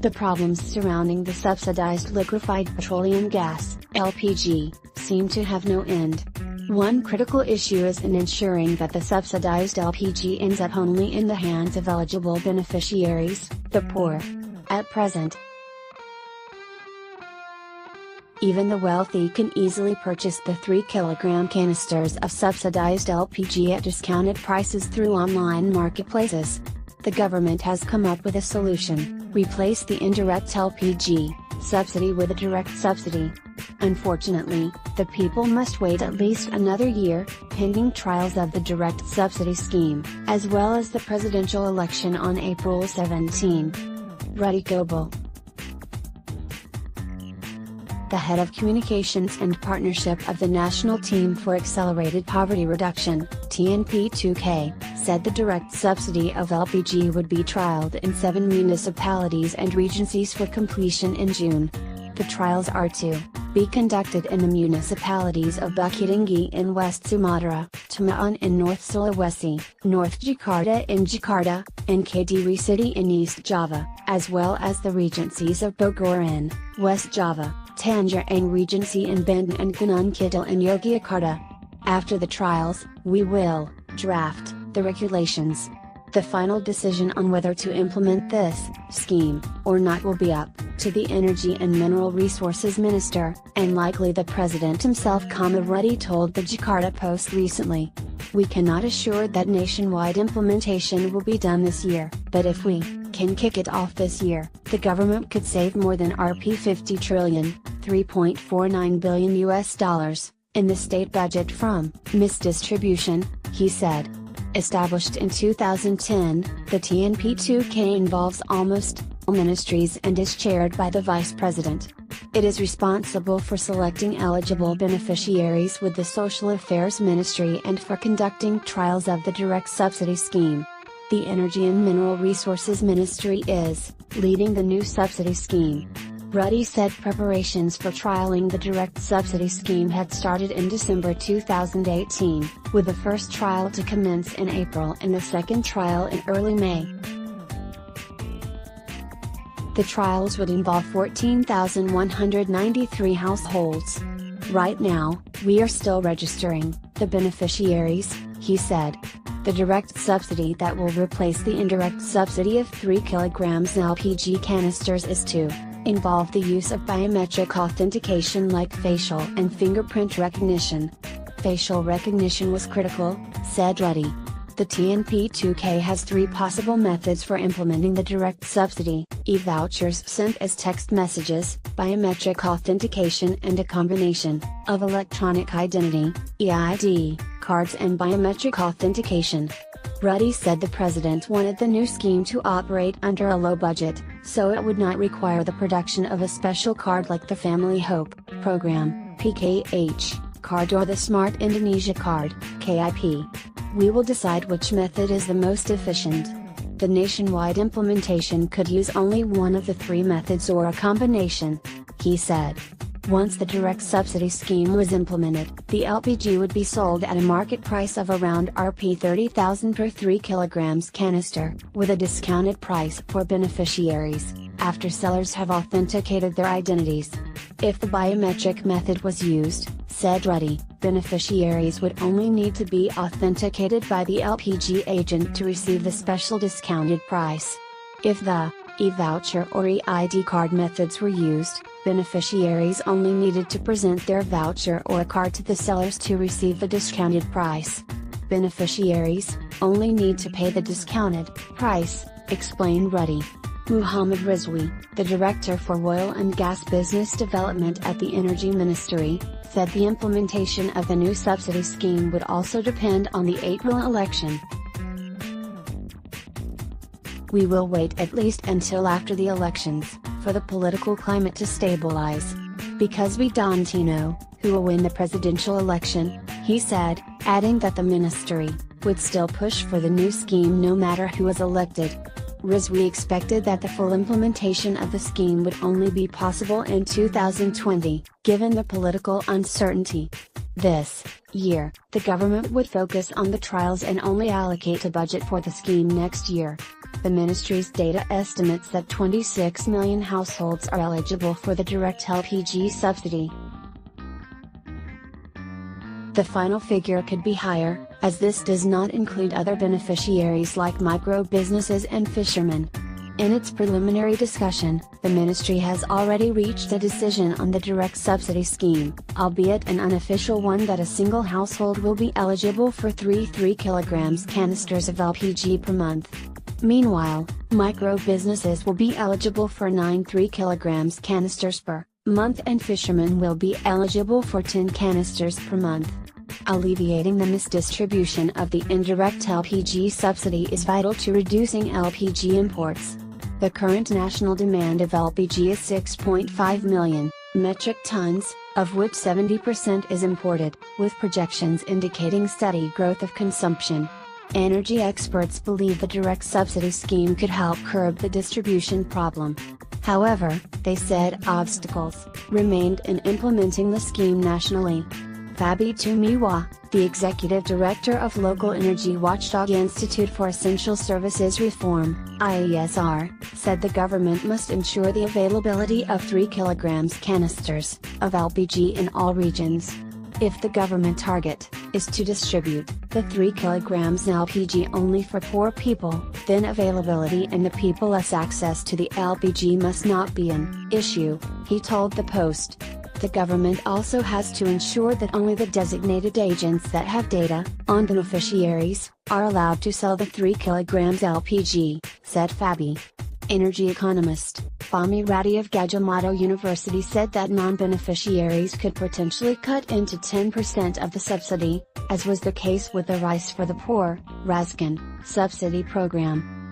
The problems surrounding the subsidized liquefied petroleum gas, LPG, seem to have no end. One critical issue is in ensuring that the subsidized LPG ends up only in the hands of eligible beneficiaries, the poor. At present, even the wealthy can easily purchase the 3-kilogram canisters of subsidized LPG at discounted prices through online marketplaces. The government has come up with a solution: replace the indirect LPG subsidy with a direct subsidy. Unfortunately, the people must wait at least another year, pending trials of the direct subsidy scheme, as well as the presidential election on April 17. Ruddy Goebel, the head of communications and partnership of the National Team for Accelerated Poverty Reduction, TNP2K, said the direct subsidy of LPG would be trialed in 7 municipalities and regencies for completion in June. The trials are to be conducted in the municipalities of Bukittinggi in West Sumatra, Tamaan in North Sulawesi, North Jakarta in Jakarta, and Kediri City in East Java, as well as the regencies of Bogor in West Java, Tangerang Regency in Banten and Gunung Kidul in Yogyakarta. After the trials, we will draft the regulations. The final decision on whether to implement this scheme or not will be up to the Energy and Mineral Resources Minister, and likely the President himself, Ruddy told the Jakarta Post recently. We cannot assure that nationwide implementation will be done this year, but if we can kick it off this year, the government could save more than Rp 50 trillion, $3.49 billion in the state budget from misdistribution, he said. Established in 2010, the TNP2K involves almost all ministries and is chaired by the Vice President. It is responsible for selecting eligible beneficiaries with the Social Affairs Ministry and for conducting trials of the direct subsidy scheme. The Energy and Mineral Resources Ministry is leading the new subsidy scheme. Ruddy said preparations for trialing the direct subsidy scheme had started in December 2018, with the first trial to commence in April and the second trial in early May. The trials would involve 14,193 households. Right now, we are still registering the beneficiaries, he said. The direct subsidy that will replace the indirect subsidy of 3 kilograms LPG canisters is to involve the use of biometric authentication like facial and fingerprint recognition. Facial recognition was critical, said Ruddy. The TNP2K has 3 possible methods for implementing the direct subsidy: e-vouchers sent as text messages, biometric authentication, and a combination of electronic identity, EID, cards and biometric authentication. Ruddy said the president wanted the new scheme to operate under a low budget, so it would not require the production of a special card like the Family Hope Program, PKH, card or the Smart Indonesia card, KIP. We will decide which method is the most efficient. The nationwide implementation could use only one of the 3 methods or a combination, he said. Once the direct subsidy scheme was implemented, the LPG would be sold at a market price of around Rp 30,000 per 3 kilograms canister, with a discounted price for beneficiaries, after sellers have authenticated their identities. If the biometric method was used, said Ruddy, beneficiaries would only need to be authenticated by the LPG agent to receive the special discounted price. If the e-voucher or EID card methods were used, beneficiaries only needed to present their voucher or card to the sellers to receive the discounted price. Beneficiaries only need to pay the discounted price, explained Ruddy. Muhammad Rizwi, the Director for Oil and Gas Business Development at the Energy Ministry, said the implementation of the new subsidy scheme would also depend on the April election. We will wait at least until after the elections, for the political climate to stabilize. Because we don't know who will win the presidential election, he said, adding that the ministry would still push for the new scheme no matter who was elected. Rizwi expected that the full implementation of the scheme would only be possible in 2020, given the political uncertainty. This year, the government would focus on the trials and only allocate a budget for the scheme next year. The ministry's data estimates that 26 million households are eligible for the direct LPG subsidy. The final figure could be higher, as this does not include other beneficiaries like micro businesses and fishermen. In its preliminary discussion, the ministry has already reached a decision on the direct subsidy scheme, albeit an unofficial one, that a single household will be eligible for 3 3-kilogram canisters of LPG per month. Meanwhile, micro businesses will be eligible for 9 3-kilogram canisters per month and fishermen will be eligible for 10 canisters per month. Alleviating the misdistribution of the indirect LPG subsidy is vital to reducing LPG imports. The current national demand of LPG is 6.5 million metric tons, of which 70% is imported, with projections indicating steady growth of consumption. Energy experts believe the direct subsidy scheme could help curb the distribution problem. However, they said obstacles remained in implementing the scheme nationally. Fabi Tumiwa, the executive director of local energy watchdog Institute for Essential Services Reform, IESR, said the government must ensure the availability of 3-kilogram canisters of LPG in all regions. If the government target is to distribute the 3 kilograms LPG only for poor people, then availability and the people's access to the LPG must not be an issue, he told the Post. The government also has to ensure that only the designated agents that have data on beneficiaries are allowed to sell the 3 kilograms LPG, said Fabi. Energy economist, Fahmi Radhi of Gadjah-Mada-University said that non-beneficiaries could potentially cut into 10% of the subsidy, as was the case with the Rice for the Poor, Razkan, subsidy program.